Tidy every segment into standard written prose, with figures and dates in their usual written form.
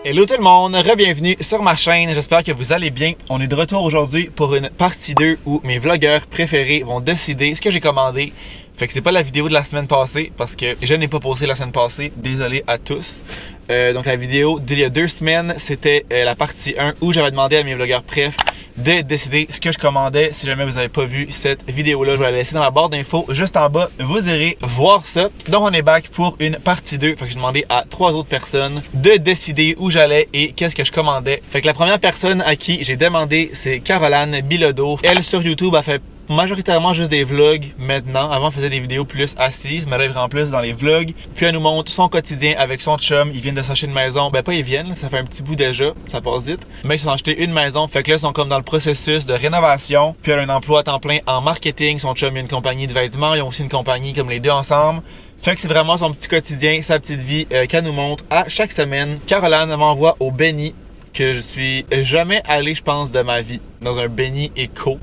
Hello tout le monde, re-bienvenue sur ma chaîne, j'espère que vous allez bien. On est de retour aujourd'hui pour une partie 2 où mes vlogueurs préférés vont décider ce que j'ai commandé. Fait que c'est pas la vidéo de la semaine passée parce que je n'ai pas posté la semaine passée, désolé à tous. Donc la vidéo d'il y a 2 semaines, c'était la partie 1 où j'avais demandé à mes vlogueurs préf de décider ce que je commandais. Si jamais vous n'avez pas vu cette vidéo-là, je vais la laisser dans la barre d'infos juste en bas. Vous irez voir ça. Donc on est back pour une partie 2. Fait que j'ai demandé à 3 autres personnes de décider où j'allais et qu'est-ce que je commandais. Fait que la première personne à qui j'ai demandé, c'est Caroline Bilodeau. Elle, sur YouTube, a fait majoritairement juste des vlogs maintenant. Avant, elle faisait des vidéos plus assises, mais là, elle est en plus dans les vlogs. Puis elle nous montre son quotidien avec son chum. Ils viennent de s'acheter une maison. Ben pas ils viennent, ça fait un petit bout déjà, ça passe vite. Mais ils se sont achetés une maison. Fait que là, ils sont comme dans le processus de rénovation. Puis elle a un emploi à temps plein en marketing. Son chum, il a une compagnie de vêtements. Ils ont aussi une compagnie comme les deux ensemble. Fait que c'est vraiment son petit quotidien, sa petite vie qu'elle nous montre à chaque semaine. Caroline m'envoie au Benny, que je suis jamais allé, je pense, de ma vie, dans un Benny Eco.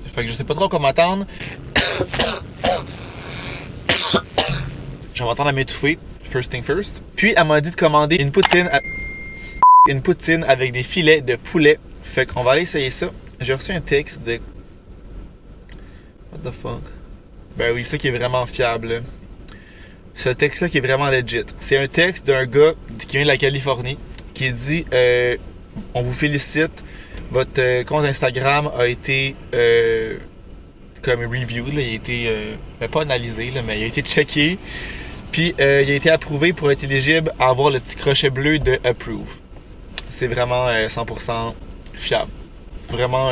Fait que je sais pas trop comment m'attendre. Je vais m'attendre à m'étouffer. First thing first. Puis elle m'a dit de commander une poutine avec des filets de poulet. Fait qu'on va aller essayer ça. J'ai reçu un texte de... What the fuck? Ben oui, ça qui est vraiment fiable. Ce texte-là qui est vraiment legit. C'est un texte d'un gars qui vient de la Californie qui dit on vous félicite. Votre compte Instagram a été comme review, là, il a été pas analysé, là, mais il a été checké. Puis il a été approuvé pour être éligible à avoir le petit crochet bleu de Approve. C'est vraiment 100% fiable. Vraiment,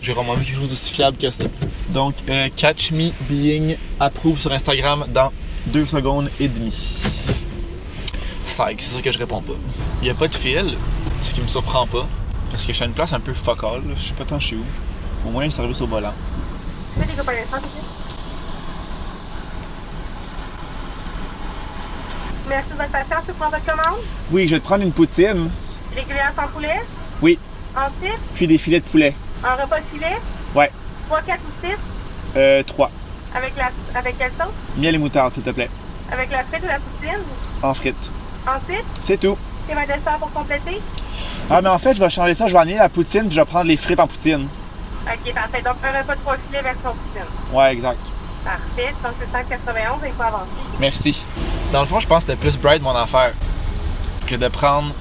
j'ai vraiment vu quelque chose d'aussi fiable que ça. Donc, Catch Me Being Approve sur Instagram dans 2 secondes et demie. C'est sûr que je réponds pas. Il n'y a pas de fil, ce qui me surprend pas. Parce que je suis à une place un peu fuck all, je sais pas tant je suis où. Au moins un service au volant. Merci de votre patience, tu prends votre commande? Oui, je vais te prendre une poutine. Régulière sans poulet? Oui. Ensuite? Puis des filets de poulet. Un repas de filet? Ouais. 3, 4 ou 6? 3. Avec quelle sauce? Miel et moutarde, s'il te plaît. Avec la frite ou la poutine? En frites. Ensuite? C'est tout. Et un dessert pour compléter? Ah, mais en fait, je vais changer ça. Je vais annuler la poutine puis je vais prendre les frites en poutine. Ok, parfait. Donc, un repas de 3 filets version poutine. Ouais, exact. Parfait. Donc, c'est 191 et il faut avancer. Merci. Dans le fond, je pense que c'était plus bright mon affaire que de prendre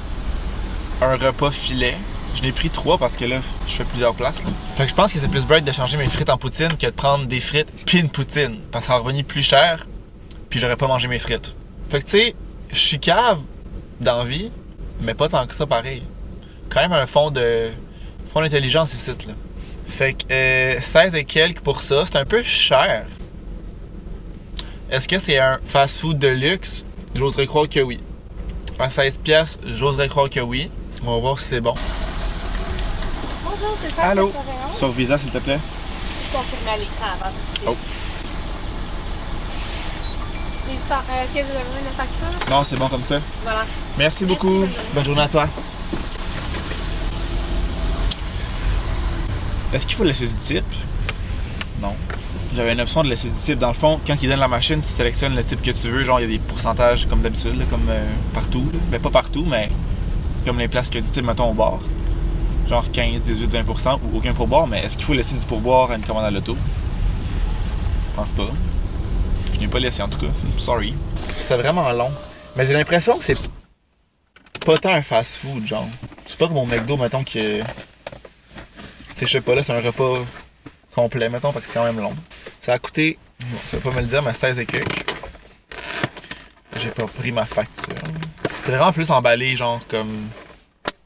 un repas filet. Je n'ai pris 3 parce que là, je fais plusieurs places. Là. Fait que je pense que c'est plus bright de changer mes frites en poutine que de prendre des frites puis une poutine. Parce que ça va revenir plus cher puis j'aurais pas mangé mes frites. Fait que tu sais, je suis cave d'envie, mais pas tant que ça pareil. Quand même un fond d'intelligence ici, là. Fait que 16 et quelques pour ça, c'est un peu cher. Est-ce que c'est un fast-food de luxe? J'oserais croire que oui. À 16 pièces, j'oserais croire que oui. On va voir si c'est bon. Bonjour, c'est ça. Allô? Sur Visa, s'il te plaît. Je confirme à l'écran avant. Oh. Est-ce que vous avez besoin de facture? Non, c'est bon comme ça. Voilà. Merci beaucoup. Bonne journée à toi. Est-ce qu'il faut laisser du type? Non. J'avais une option de laisser du type. Dans le fond, quand ils donnent la machine, tu sélectionnes le type que tu veux. Genre, il y a des pourcentages comme d'habitude, comme partout. Ben, pas partout, mais comme les places que du type, mettons, au bar. Genre 15, 18, 20% ou aucun pourboire. Mais est-ce qu'il faut laisser du pourboire à une commande à l'auto? Je pense pas. Je n'ai pas laissé en tout cas. Sorry. C'était vraiment long. Mais j'ai l'impression que c'est pas tant un fast-food, genre. C'est pas comme au McDo, mettons, que... Tu sais, je sais pas, là, c'est un repas complet, mettons, parce que c'est quand même long. Ça a coûté, bon, ça va pas me le dire, mais 16 et quelques. J'ai pas pris ma facture. C'est vraiment plus emballé, genre, comme...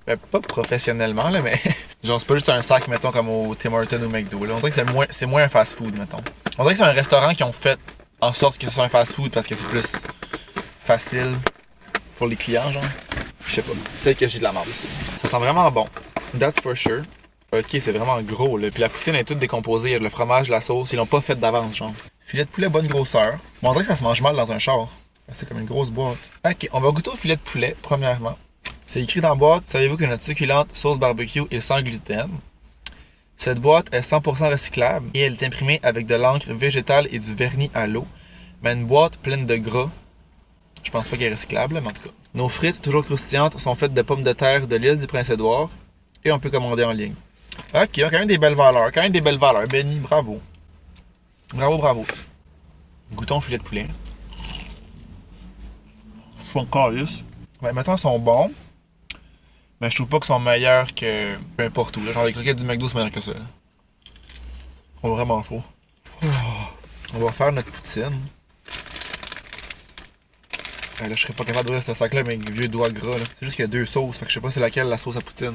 Ben, pas professionnellement, là, mais... genre, c'est pas juste un sac, mettons, comme au Tim Hortons ou McDo, là. On dirait que c'est moins un fast-food, mettons. On dirait que c'est un restaurant qui ont fait en sorte que ce soit un fast-food parce que c'est plus facile pour les clients, genre. Je sais pas. Peut-être que j'ai de la merde aussi. Ça sent vraiment bon. That's for sure. Ok, c'est vraiment gros, là. Puis la poutine est toute décomposée. Il y a le fromage, la sauce. Ils l'ont pas fait d'avance, genre. Filet de poulet bonne grosseur. Bon, on dirait que ça se mange mal dans un char. C'est comme une grosse boîte. Ok, on va goûter au filet de poulet, premièrement. C'est écrit dans la boîte, savez-vous que notre succulente sauce barbecue est sans gluten? Cette boîte est 100% recyclable et elle est imprimée avec de l'encre végétale et du vernis à l'eau. Mais une boîte pleine de gras Je pense pas qu'elle est recyclable, mais en tout cas. Nos frites, toujours croustillantes, sont faites de pommes de terre de l'île du Prince-Édouard et on peut commander en ligne. Ok, quand même des belles valeurs, Benny, bravo. Bravo. Goûtons filet de poulet. Je suis encore lisse. Ben, maintenant, ils sont bons. Mais je trouve pas qu'ils sont meilleurs que peu importe où. Là. Genre les croquettes du McDo, c'est meilleur que ça. Là. On va vraiment chaud. On va faire notre poutine. Là, je serais pas capable d'ouvrir ce sac-là avec mes vieux doigts gras. C'est juste qu'il y a 2 sauces. Fait que je sais pas c'est laquelle la sauce à poutine.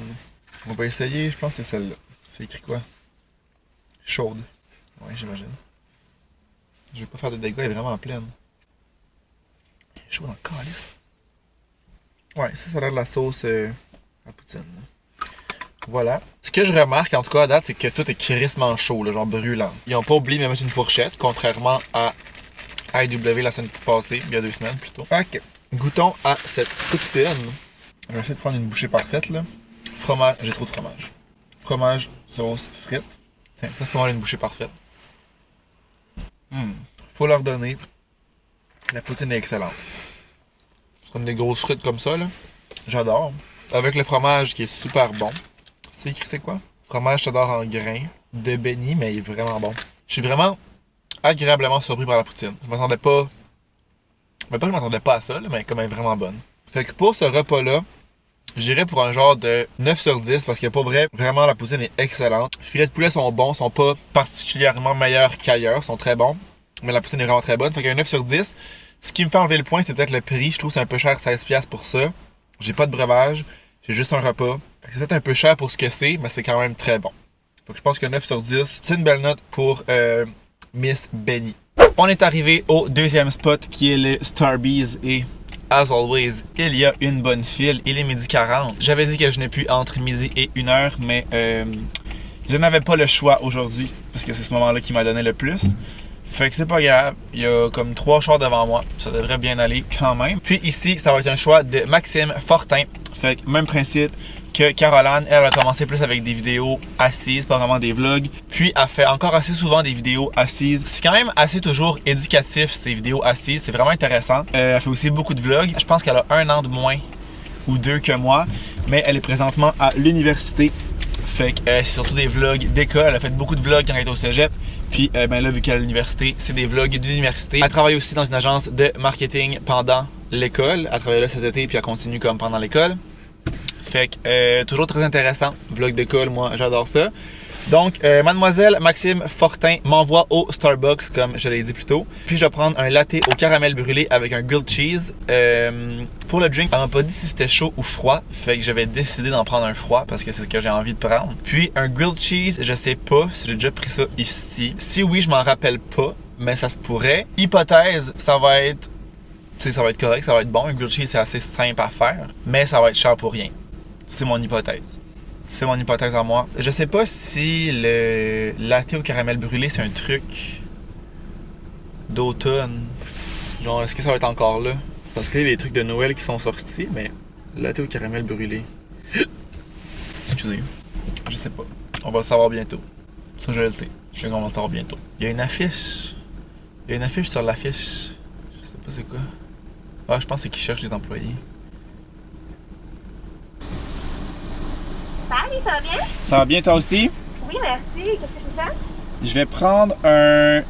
On va essayer, je pense que c'est celle-là. C'est écrit quoi? Chaude. Ouais, j'imagine. Je vais pas faire de dégâts, elle est vraiment pleine. Elle est chaude dans le calice. Ouais, ça a l'air de la sauce à poutine. Voilà. Ce que je remarque, en tout cas à date, c'est que tout est crissement chaud, là, genre brûlant. Ils ont pas oublié de me mettre une fourchette, contrairement à AEW la semaine passée, il y a 2 semaines plutôt. Ok. Goûtons à cette poutine. Je vais essayer de prendre une bouchée parfaite, là. Fromage, j'ai trop de fromage. Fromage, sauce, frites. Tiens, ça c'est pour moi une bouchée parfaite. Faut leur donner. La poutine est excellente. C'est comme des grosses frites comme ça, là. J'adore. Avec le fromage qui est super bon. C'est écrit c'est quoi? Fromage cheddar en grains. De Benny, mais il est vraiment bon. Je suis vraiment agréablement surpris par la poutine. Je m'attendais pas... Mais pas que je m'attendais pas à ça, là, mais quand même vraiment bonne. Fait que pour ce repas-là, j'irais pour un genre de 9 sur 10 parce que pour vrai, vraiment la poutine est excellente. Les filets de poulet sont bons, sont pas particulièrement meilleurs qu'ailleurs, sont très bons. Mais la poutine est vraiment très bonne. Fait qu'un 9 sur 10. Ce qui me fait enlever le point, c'est peut-être le prix. Je trouve que c'est un peu cher, 16$ pour ça. J'ai pas de breuvage, j'ai juste un repas. Fait que c'est peut-être un peu cher pour ce que c'est, mais c'est quand même très bon. Donc je pense que 9 sur 10, c'est une belle note pour Miss Benny. On est arrivé au deuxième spot qui est le Starbucks et as always, il y a une bonne file. Il est 12h40. J'avais dit que je n'ai plus entre midi et 1h, mais je n'avais pas le choix aujourd'hui parce que c'est ce moment-là qui m'a donné le plus. Fait que c'est pas grave, il y a comme 3 chars devant moi, ça devrait bien aller quand même. Puis ici, ça va être un choix de Maxime Fortin. Fait que même principe que Caroline, elle a commencé plus avec des vidéos assises, pas vraiment des vlogs. Puis elle fait encore assez souvent des vidéos assises. C'est quand même assez toujours éducatif ces vidéos assises, c'est vraiment intéressant. Elle fait aussi beaucoup de vlogs. Je pense qu'elle a 1 an de moins ou 2 que moi, mais elle est présentement à l'université. Fait que c'est surtout des vlogs d'école. Elle a fait beaucoup de vlogs quand elle était au cégep. Puis ben là, vu qu'elle est à l'université, c'est des vlogs d'université. Elle travaille aussi dans une agence de marketing pendant l'école. Elle travaille là cet été puis elle continue comme pendant l'école. Fait que toujours très intéressant. Vlog d'école, moi j'adore ça. Donc, mademoiselle Maxime Fortin m'envoie au Starbucks, comme je l'ai dit plus tôt. Puis je vais prendre un latte au caramel brûlé avec un grilled cheese. Pour le drink, elle m'a pas dit si c'était chaud ou froid. Fait que je vais décider d'en prendre un froid parce que c'est ce que j'ai envie de prendre. Puis un grilled cheese, je sais pas si j'ai déjà pris ça ici. Si oui, je m'en rappelle pas, mais ça se pourrait. Hypothèse, ça va être... Tu sais, ça va être correct, ça va être bon. Un grilled cheese, c'est assez simple à faire. Mais ça va être cher pour rien. C'est mon hypothèse. C'est mon hypothèse à moi. Je sais pas si le latte au caramel brûlé, c'est un truc d'automne. Genre, est-ce que ça va être encore là? Parce que là, il y a les trucs de Noël qui sont sortis, mais latte au caramel brûlé. Excusez. Je sais pas. On va le savoir bientôt. Ça, je le sais. Je sais qu'on va le savoir bientôt. Il y a une affiche. Il y a une affiche sur l'affiche. Je sais pas c'est quoi. Ah, je pense que c'est qu'ils cherchent les employés. Salut, ça va bien? Ça va bien toi aussi? Oui, merci. Qu'est-ce que tu fais? Je vais prendre un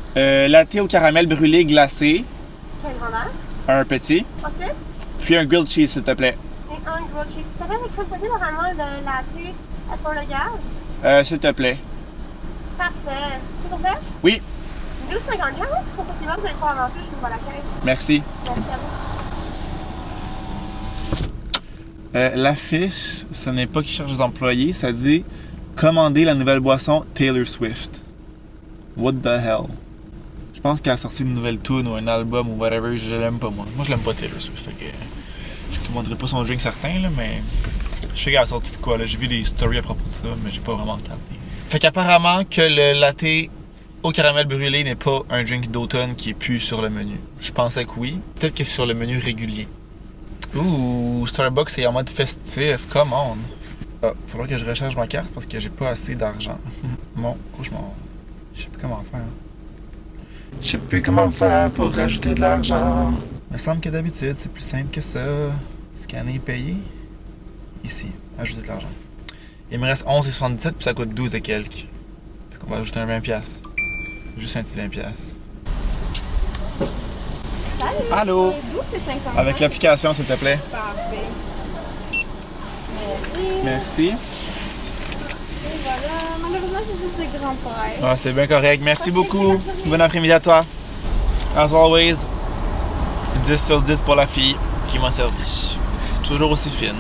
latte au caramel brûlé glacé. Quelle grandeur? Un petit. OK. Puis un grilled cheese, s'il te plaît. Et un grilled cheese. Tu savais quelque chose de normalement de latte pour le gaz? S'il te plaît. Parfait. S'il vous plaît? Oui. 12,50$. Pour que vous allez pas avancer, je vous vois la caisse. Merci. Merci à vous. L'affiche, ce n'est pas qu'ils cherchent des employés, ça dit commander la nouvelle boisson Taylor Swift. What the hell? Je pense qu'elle a sorti une nouvelle tune ou un album ou whatever, je l'aime pas moi. Moi je l'aime pas Taylor Swift, fait que je commanderai pas son drink certain là, mais je sais qu'elle a sorti de quoi là, j'ai vu des stories à propos de ça, mais j'ai pas vraiment regardé. Fait qu'apparemment que le latte au caramel brûlé n'est pas un drink d'automne qui est plus sur le menu. Je pensais que oui, peut-être que c'est sur le menu régulier. Ouh, Starbucks est en mode festif, come on! Ah, faudra que je recharge ma carte parce que j'ai pas assez d'argent. Mon cauchemar. Je sais plus comment faire. Je sais plus comment faire pour rajouter de l'argent. Il me semble que d'habitude, c'est plus simple que ça. Scanner et payer. Ici, ajouter de l'argent. Il me reste 11,77 puis ça coûte 12 et quelques. Fait qu'on va ajouter un 20$. Juste un petit 20$. Salut! Allô? C'est d'où c'est 50? Avec l'application, s'il te plaît. Parfait. Merci. Merci. Et voilà. Malheureusement, c'est juste les grands frères. Ah, c'est bien correct. Merci beaucoup. Bon après-midi à toi. As always, 10 sur 10 pour la fille qui m'a servi. Toujours aussi fine.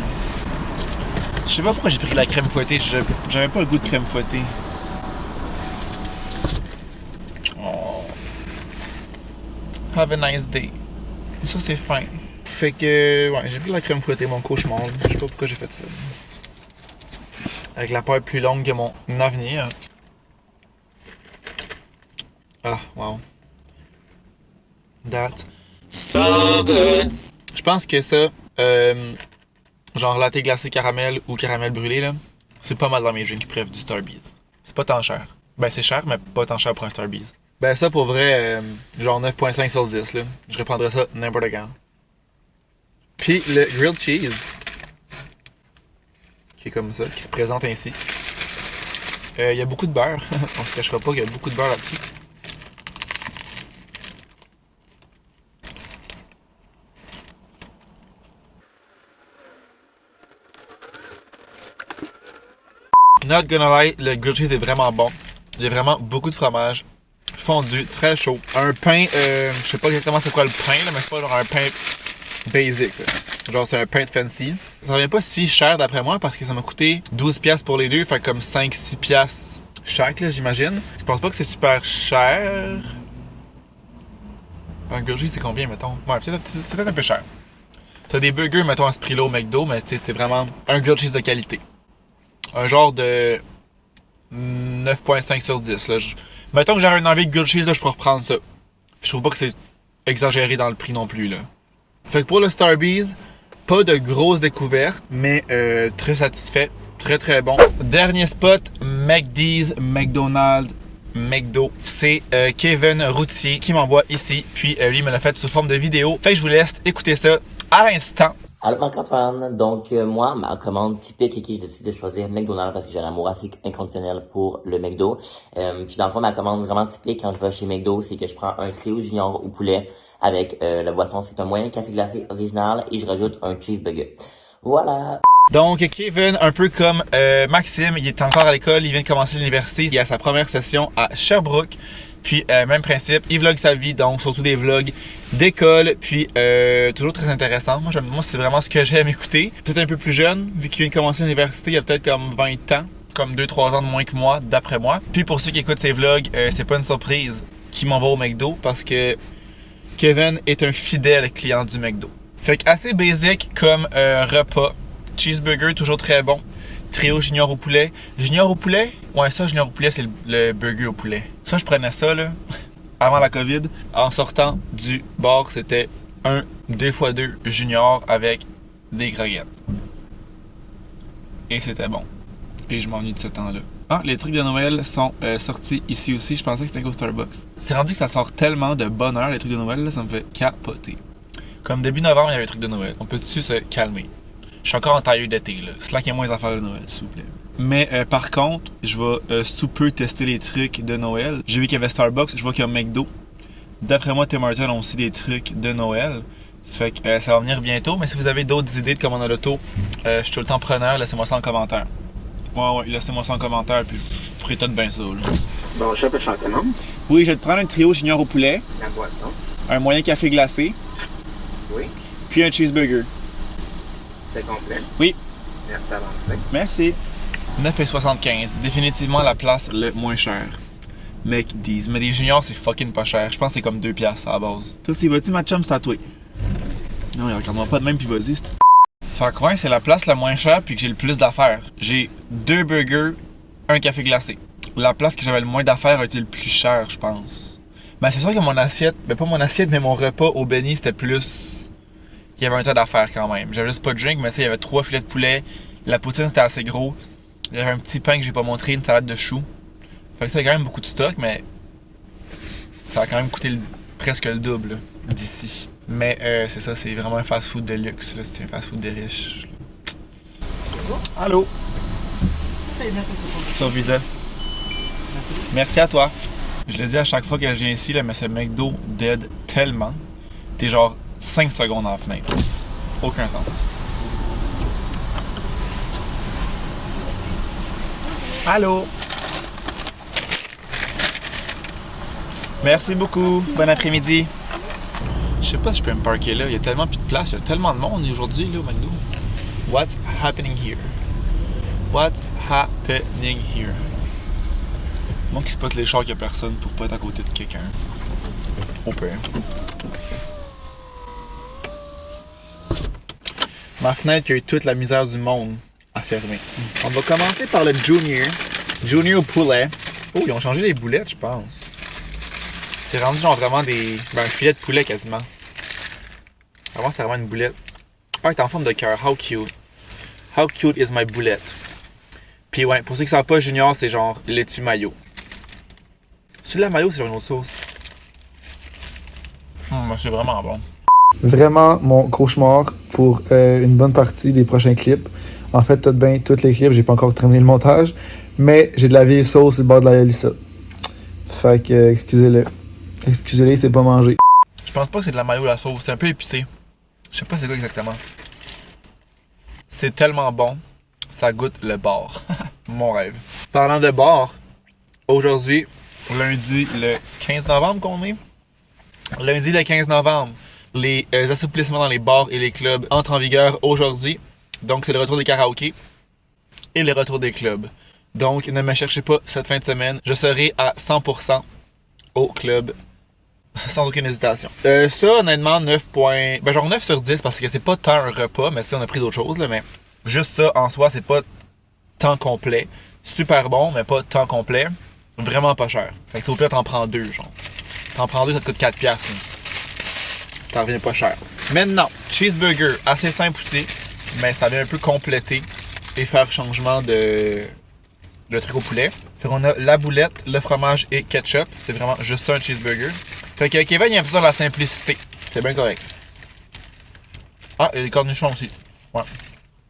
Je sais pas pourquoi j'ai pris de la crème fouettée. J'avais pas le goût de crème fouettée. Oh. Have a nice day. Ça, c'est fin. Fait que, ouais, j'ai pris de la crème fouettée, mon cauchemar. Je sais pas pourquoi j'ai fait ça. Avec la peur plus longue que mon avenir. Ah, wow. That's so good. Je pense que ça, genre latte glacé caramel ou caramel brûlé, là, c'est pas mal dans mes drinks préf du Starbucks. C'est pas tant cher. Ben, c'est cher, mais pas tant cher pour un Starbucks. Ben, ça, pour vrai, genre 9.5 sur 10, là. Je reprendrais ça n'importe quand. Puis le grilled cheese, qui est comme ça, qui se présente ainsi. Il y a beaucoup de beurre. On se cachera pas qu'il y a beaucoup de beurre là-dessus. Not gonna lie, le grilled cheese est vraiment bon. Il y a vraiment beaucoup de fromage. Fondu, très chaud. Un pain, je sais pas exactement c'est quoi le pain, là, mais c'est pas genre un pain basic. Là. Genre c'est un pain de fancy. Ça revient pas si cher d'après moi parce que ça m'a coûté 12$ pour les deux, fait comme 5-6$ chaque, là, j'imagine. Je pense pas que c'est super cher. Un grilled cheese c'est combien, mettons? Ouais, c'est peut-être un peu cher. T'as des burgers, mettons, à ce prix-là au McDo, mais tu sais, c'est vraiment un grilled cheese de qualité. Un genre de 9.5 sur 10. Là. Mettons que j'aurais une envie de grilled cheese, là, je pourrais reprendre ça. Je trouve pas que c'est exagéré dans le prix non plus. Là. Fait que pour le Starbucks, pas de grosses découvertes, mais très satisfait. Très très bon. Dernier spot, McD's, McDonald's, McDo. C'est Kevin Routier qui m'envoie ici. Puis lui me l'a fait sous forme de vidéo. Fait que je vous laisse écouter ça à l'instant. Allô Marc-Antoine, donc moi, ma commande typique et qui je décide de choisir McDonald's parce que j'ai un amour assez inconditionnel pour le McDo. Puis dans le fond, ma commande vraiment typique quand je vais chez McDo, c'est que je prends un trio junior au poulet avec la boisson, c'est un moyen café glacé original et je rajoute un cheeseburger. Voilà. Donc Kevin, un peu comme Maxime, il est encore à l'école, il vient de commencer l'université, il a sa première session à Sherbrooke. Puis même principe, il vlog sa vie, donc surtout des vlogs d'école, puis toujours très intéressant. Moi c'est vraiment ce que j'aime écouter. Peut-être un peu plus jeune, vu qu'il vient de commencer l'université, il a peut-être comme 20 ans, comme 2-3 ans de moins que moi, d'après moi. Puis pour ceux qui écoutent ses vlogs, c'est pas une surprise qu'il m'envoie au McDo, parce que Kevin est un fidèle client du McDo. Fait que assez basic comme repas. Cheeseburger, toujours très bon. Trio junior au poulet. Junior au poulet? Ouais, ça, junior au poulet, c'est le burger au poulet. Ça, je prenais ça, là, avant la COVID. En sortant du bar, c'était un 2x2 junior avec des croquettes. Et c'était bon. Et je m'ennuie de ce temps-là. Ah, les trucs de Noël sont sortis ici aussi. Je pensais que c'était qu'au Starbucks. C'est rendu que ça sort tellement de bonheur, les trucs de Noël, là, ça me fait capoter. Comme début novembre, il y avait les trucs de Noël. On peut-tu se calmer? Je suis encore en tailleur d'été, là. Slackez-moi les affaires de Noël, s'il vous plaît. Mais par contre, je vais sous peu tester les trucs de Noël. J'ai vu qu'il y avait Starbucks, je vois qu'il y a McDo. D'après moi, Tim Hortons ont aussi des trucs de Noël. Fait que ça va venir bientôt. Mais si vous avez d'autres idées de commande à l'auto, je suis tout le temps preneur. Laissez-moi ça en commentaire. Ouais, laissez-moi ça en commentaire, puis je ferai tout bien ça, là. Bon, je peux chanter, non? Oui, je vais te prendre un trio junior au poulet, La boisson. un moyen café glacé, Oui. puis un cheeseburger. C'est complet. Oui. Merci avancé. Merci. 9,75. Définitivement la place le moins cher. McD's. Mais des juniors, c'est fucking pas cher. Je pense que c'est comme 2$ à la base. Toi, si vas-tu, ma chum, c'est à toi. Non, regarde-moi pas de même, puis vas-y. Fait que ouais, c'est la place la moins chère, puis que j'ai le plus d'affaires. J'ai 2 burgers, un café glacé. La place que j'avais le moins d'affaires a été le plus cher, je pense. Ben, c'est sûr que mon assiette, ben pas mon assiette, mais mon repas au Benny, c'était plus... Il y avait un tas d'affaires quand même. J'avais juste pas de drink, mais ça, il y avait 3 filets de poulet. La poutine, c'était assez gros. Il y avait un petit pain que j'ai pas montré, une salade de choux. Fait que ça a quand même beaucoup de stock, mais ça a quand même coûté presque le double d'ici. Mais c'est ça, c'est vraiment un fast-food de luxe, là. C'est un fast-food de riches. Allô? Sur Visa. Merci à toi. Je le dis à chaque fois que je viens ici, là, mais ce McDo dead tellement. T'es genre 5 secondes en fenêtre. Aucun sens. Allô? Merci beaucoup. Bon après-midi. Je sais pas si je peux me parker là. Il y a tellement plus de place. Il y a tellement de monde aujourd'hui là, au McDo. What's happening here? What's happening here? Moi qui spot les chars qu'il y a personne pour pas être à côté de quelqu'un. Au pire. Ma fenêtre qui a eu toute la misère du monde à fermer. On va commencer par le Junior. Junior au poulet. Oh, ils ont changé les boulettes, je pense. C'est rendu genre vraiment des... Ben, un filet de poulet quasiment. Avant, c'était vraiment une boulette. Ah, il est en forme de cœur. How cute. How cute is my boulette. Puis ouais, pour ceux qui savent pas, Junior, c'est genre laitue mayo. C'est de la mayo, c'est genre une autre sauce. C'est vraiment bon. Vraiment mon cauchemar pour une bonne partie des prochains clips. En fait, tout bien, tous les clips, j'ai pas encore terminé le montage, mais j'ai de la vieille sauce sur le bord de la Yalissa. Fait que, excusez-le. Excusez-les, c'est pas mangé. Je pense pas que c'est de la mayo la sauce, c'est un peu épicé. Je sais pas c'est quoi exactement. C'est tellement bon, ça goûte le bar. Mon rêve. Parlant de bar, aujourd'hui, lundi le 15 novembre qu'on est. Lundi le 15 novembre, les assouplissements dans les bars et les clubs entrent en vigueur aujourd'hui. Donc c'est le retour des karaokés et le retour des clubs. Donc ne me cherchez pas cette fin de semaine, je serai à 100% au club. Sans aucune hésitation. Ça, honnêtement, 9 points... Ben, genre 9 sur 10, parce que c'est pas tant un repas, mais tu sais, on a pris d'autres choses, là, mais juste ça, en soi, c'est pas tant complet. Super bon, mais pas tant complet. Vraiment pas cher. Fait que au pire, t'en prends deux, genre. T'en prends deux, ça te coûte 4$. Hein. Ça revient pas cher. Maintenant, cheeseburger, assez simple aussi, mais ça vient un peu compléter et faire changement de truc au poulet. Fait qu'on a la boulette, le fromage et ketchup. C'est vraiment juste ça, un cheeseburger. Fait que Kevin, il a un peu dans la simplicité. C'est bien correct. Ah, et les cornichons aussi. Ouais.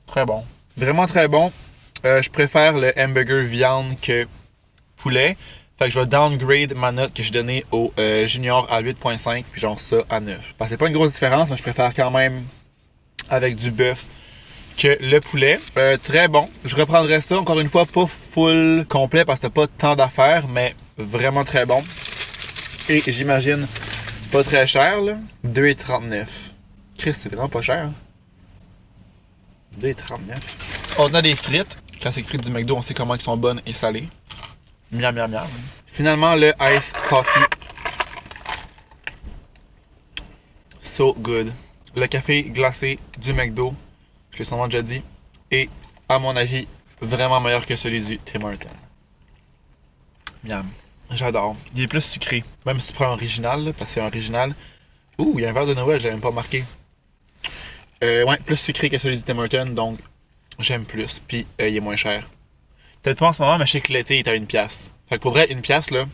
Très bon. Vraiment très bon. Je préfère le hamburger viande que poulet. Fait que je vais downgrade ma note que j'ai donnée au Junior à 8.5 puis genre ça à 9. Parce que c'est pas une grosse différence, mais je préfère quand même avec du bœuf que le poulet. Très bon. Je reprendrai ça encore une fois, pas full complet parce que t'as pas tant d'affaires, mais vraiment très bon. Et j'imagine pas très cher, là. 2,39. Chris, c'est vraiment pas cher. 2,39. On a des frites. Classique frites du McDo, on sait comment elles sont bonnes et salées. Miam, miam, miam. Finalement, le Ice Coffee. So good. Le café glacé du McDo, je l'ai sûrement déjà dit, et à mon avis, vraiment meilleur que celui du Tim Hortons. Miam. J'adore. Il est plus sucré. Même si tu prends l'original, parce que c'est un original. Ouh, il y a un verre de Noël, j'avais même pas marqué. Ouais, plus sucré que celui du Tim Hortons, donc j'aime plus. Puis il est moins cher. Peut-être pas en ce moment, mais je sais que l'été il est à 1$. Fait que pour vrai, 1$, là,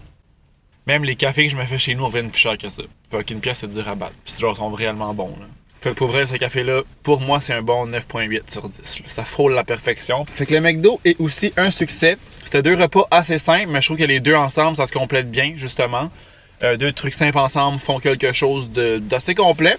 même les cafés que je me fais chez nous, on reviennent plus cher que ça. Fait qu'une pièce, c'est dur à battre. Puis genre, ils sont réellement bons, là. Fait que pour vrai, ce café-là, pour moi, c'est un bon 9.8 sur 10. Là. Ça frôle la perfection. Fait que le McDo est aussi un succès. C'était deux repas assez simples, mais je trouve que les deux ensemble, ça se complète bien, justement. Deux trucs simples ensemble font quelque chose d'assez complet.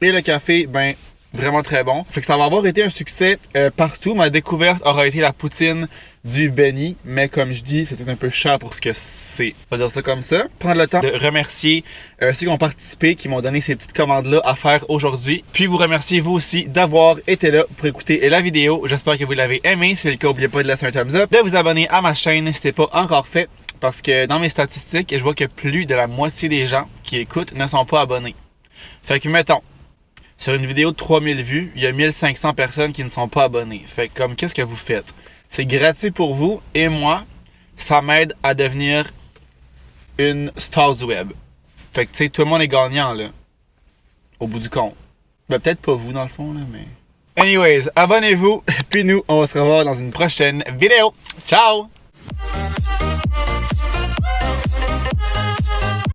Et le café, ben, vraiment très bon. Fait que ça va avoir été un succès partout. Ma découverte aura été la poutine du Benny, mais comme je dis, c'était un peu cher pour ce que c'est. On va dire ça comme ça. Prendre le temps de remercier ceux qui ont participé, qui m'ont donné ces petites commandes-là à faire aujourd'hui. Puis vous remercier vous aussi d'avoir été là pour écouter la vidéo. J'espère que vous l'avez aimé. Si c'est le cas, n'oubliez pas de laisser un thumbs up, de vous abonner à ma chaîne si ce n'est pas encore fait. Parce que dans mes statistiques, je vois que plus de la moitié des gens qui écoutent ne sont pas abonnés. Fait que mettons, sur une vidéo de 3000 vues, il y a 1500 personnes qui ne sont pas abonnées. Fait que comme, qu'est-ce que vous faites? C'est gratuit pour vous et moi, ça m'aide à devenir une star du web. Fait que tu sais, tout le monde est gagnant là, au bout du compte. Ben peut-être pas vous dans le fond là, mais... Anyways, abonnez-vous, puis nous, on va se revoir dans une prochaine vidéo. Ciao!